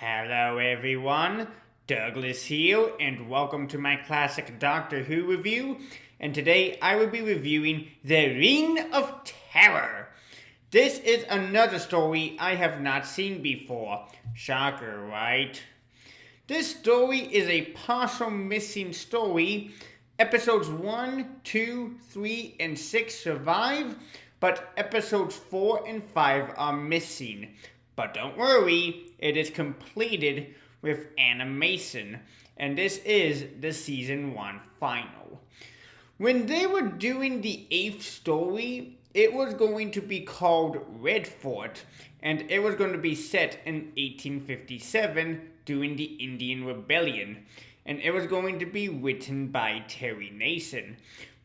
Hello everyone, Douglas here, and welcome to my classic Doctor Who review. And today I will be reviewing The Reign of Terror. This is another story I have not seen before. Shocker, right? This story is a partial missing story. Episodes 1, 2, 3, and 6 survive, but episodes 4 and 5 are missing. But don't worry, it is completed with animation, and this is the season 1 final. When they were doing the 8th story, it was going to be called Red Fort, and it was going to be set in 1857 during the Indian Rebellion, and it was going to be written by Terry Nason.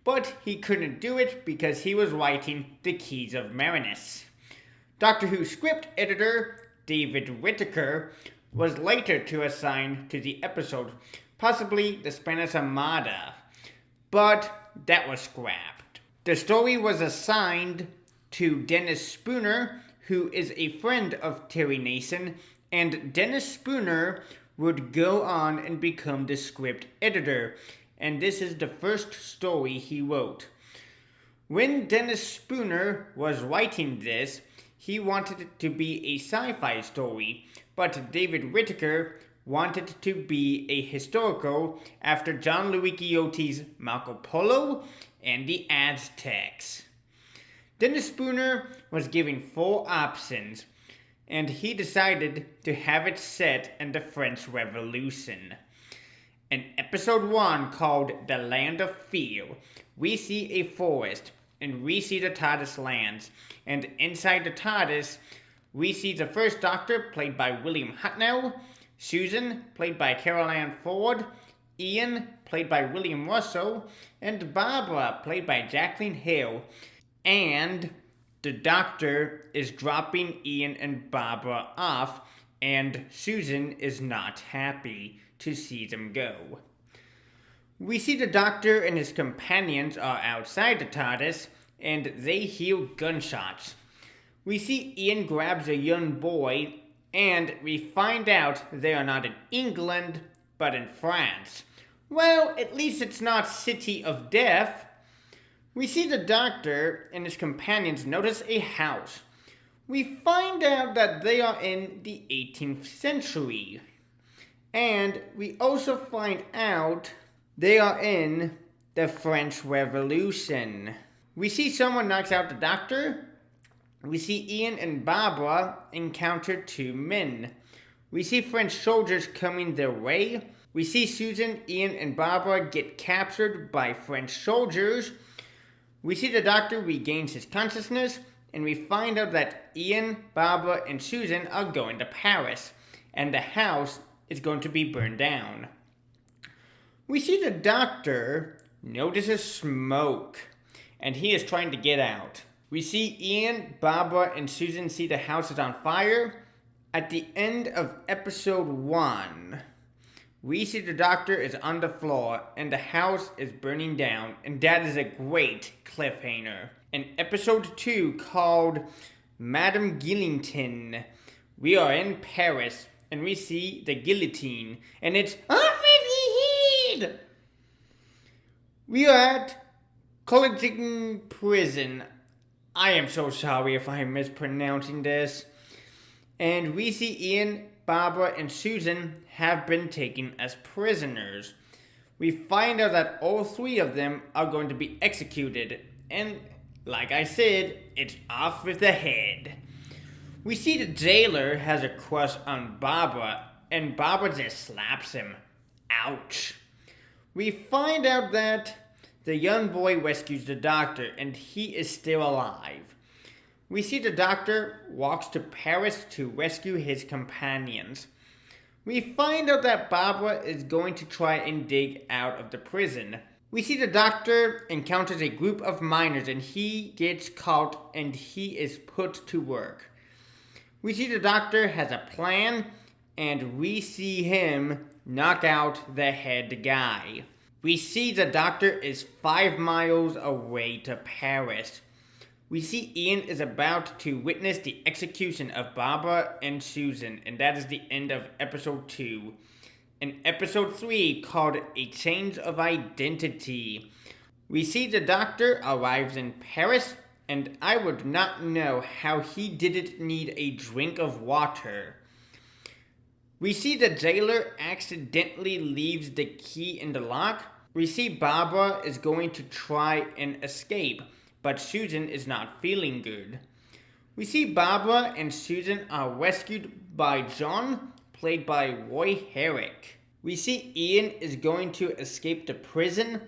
But he couldn't do it because he was writing The Keys of Marinus. Doctor Who script editor David Whittaker was later to assign to the episode, possibly the Spanish Armada, but that was scrapped. The story was assigned to Dennis Spooner, who is a friend of Terry Nason, and Dennis Spooner would go on and become the script editor, and this is the first story he wrote. When Dennis Spooner was writing this, he wanted it to be a sci-fi story, but David Whittaker wanted it to be a historical after John Louis Quixote's Marco Polo and the Aztecs. Dennis Spooner was given 4 options, and he decided to have it set in the French Revolution. In episode 1 called The Land of Fear, we see a forest, and we see the TARDIS lands, and inside the TARDIS, we see the first Doctor, played by William Hartnell, Susan, played by Caroline Ford, Ian, played by William Russell, and Barbara, played by Jacqueline Hill, and the Doctor is dropping Ian and Barbara off, and Susan is not happy to see them go. We see the Doctor and his companions are outside the TARDIS, and they hear gunshots. We see Ian grabs a young boy, and we find out they are not in England, but in France. Well, at least it's not City of Death. We see the Doctor and his companions notice a house. We find out that they are in the 18th century. And we also find out they are in the French Revolution. We see someone knocks out the Doctor. We see Ian and Barbara encounter 2 men. We see French soldiers coming their way. We see Susan, Ian, and Barbara get captured by French soldiers. We see the Doctor regains his consciousness, and we find out that Ian, Barbara, and Susan are going to Paris, and the house is going to be burned down. We see the Doctor notices smoke, and he is trying to get out. We see Ian, Barbara, and Susan see the house is on fire. At the end of episode 1, we see the Doctor is on the floor, and the house is burning down, and that is a great cliffhanger. In episode 2, called Madame Gillington, we are in Paris, and we see the guillotine, and it's off of the head! We are at Gillington prison. I am so sorry if I am mispronouncing this. And we see Ian, Barbara, and Susan have been taken as prisoners. We find out that all 3 of them are going to be executed, and like I said, it's off with the head. We see the jailer has a crush on Barbara, and Barbara just slaps him. Ouch. We find out that the young boy rescues the Doctor, and he is still alive. We see the Doctor walks to Paris to rescue his companions. We find out that Barbara is going to try and dig out of the prison. We see the Doctor encounters a group of miners, and he gets caught, and he is put to work. We see the Doctor has a plan, and we see him knock out the head guy. We see the Doctor is 5 miles away to Paris. We see Ian is about to witness the execution of Barbara and Susan, and that is the end of episode 2. In episode 3, called A Change of Identity, we see the doctor arrives in Paris, and I would not know how he didn't need a drink of water. We see the jailer accidentally leaves the key in the lock. We see Barbara is going to try and escape, but Susan is not feeling good. We see Barbara and Susan are rescued by John, played by Henric. We see Ian is going to escape the prison.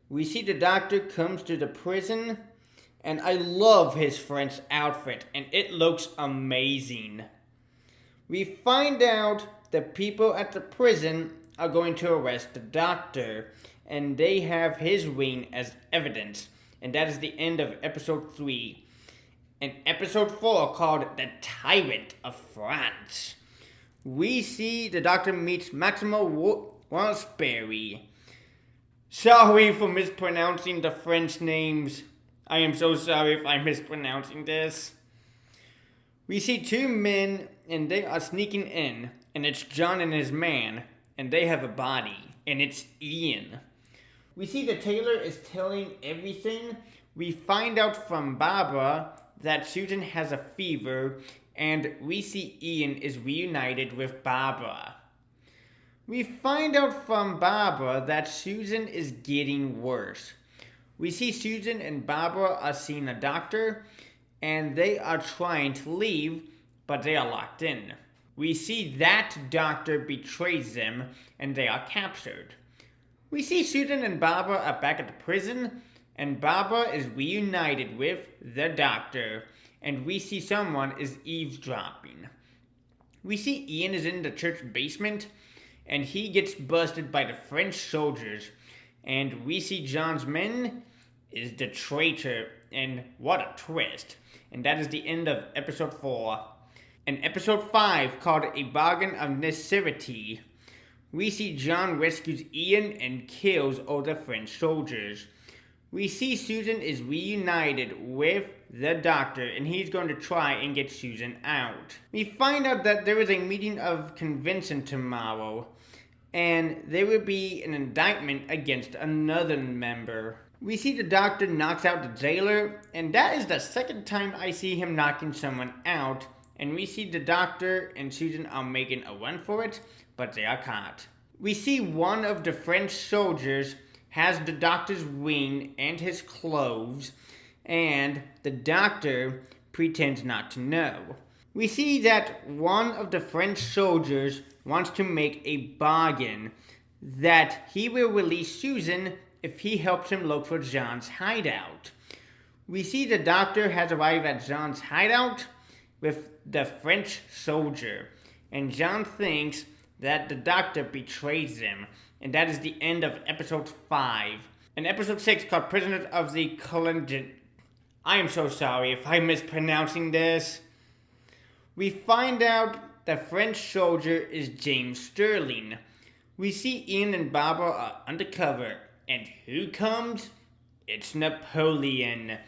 We see the doctor comes to the prison, and I love his French outfit, and it looks amazing. We find out the people at the prison are going to arrest the doctor, and they have his ring as evidence. And that is the end of episode 3. In episode 4, called The Tyrant of France, we see the doctor meets Maximo Raspberry. Sorry for mispronouncing the French names. I am so sorry if I'm mispronouncing this. We see 2 men, and they are sneaking in, and it's John and his man, and they have a body, and it's Ian. We see the tailor is telling everything. We find out from Barbara that Susan has a fever, and we see Ian is reunited with Barbara. We find out from Barbara that Susan is getting worse. We see Susan and Barbara are seeing a doctor, and they are trying to leave, but they are locked in. We see that doctor betrays them, and they are captured. We see Susan and Barbara are back at the prison, and Barbara is reunited with the doctor, and we see someone is eavesdropping. We see Ian is in the church basement, and he gets busted by the French soldiers, and we see John's men is the traitor, and what a twist. And that is the end of episode 4. In episode 5, called A Bargain of Necessity, we see John rescues Ian and kills all the French soldiers. We see Susan is reunited with the doctor, and he's going to try and get Susan out. We find out that there is a meeting of convention tomorrow, and there will be an indictment against another member. We see the doctor knocks out the jailer, and that is the second time I see him knocking someone out. And we see the doctor and Susan are making a run for it, but they are caught. We see one of the French soldiers has the doctor's ring and his clothes, and the doctor pretends not to know. We see that one of the French soldiers wants to make a bargain that he will release Susan if he helps him look for John's hideout. We see the doctor has arrived at John's hideout with the French soldier, and John thinks that the doctor betrays him, and that is the end of episode 5. In episode 6, called Prisoners of the Gillington, I am so sorry if I'm mispronouncing this. We find out the French soldier is James Sterling. We see Ian and Barbara are undercover, and who comes? It's Napoleon,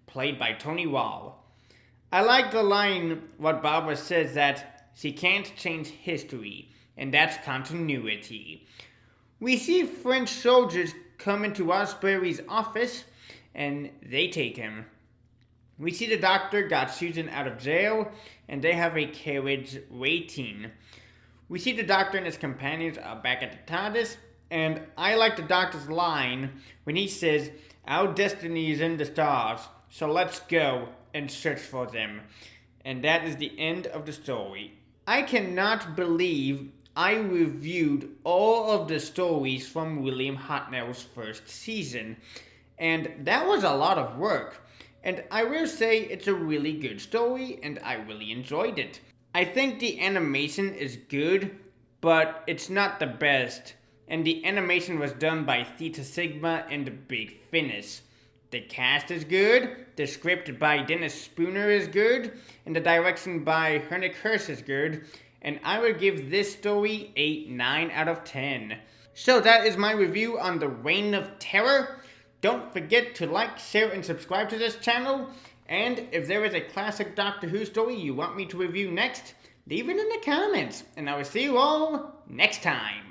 played by Tony Wall. I like the line what Barbara says that she can't change history, and that's continuity. We see French soldiers come into Raspberry's office, and they take him. We see the doctor got Susan out of jail, and they have a carriage waiting. We see the doctor and his companions are back at the TARDIS, and I like the doctor's line when he says, "Our destiny is in the stars, so let's go and search for them." And that is the end of the story. I cannot believe I reviewed all of the stories from William Hartnell's first season, and that was a lot of work. And I will say it's a really good story, and I really enjoyed it. I think the animation is good, but it's not the best. And the animation was done by Theta Sigma and Big Finish. The cast is good, the script by Dennis Spooner is good, and the direction by Henric Hirsch is good, and I would give this story a 9 out of 10. So that is my review on The Reign of Terror. Don't forget to like, share, and subscribe to this channel, And if there is a classic Doctor Who story you want me to review next, leave it in the comments, and I will see you all next time.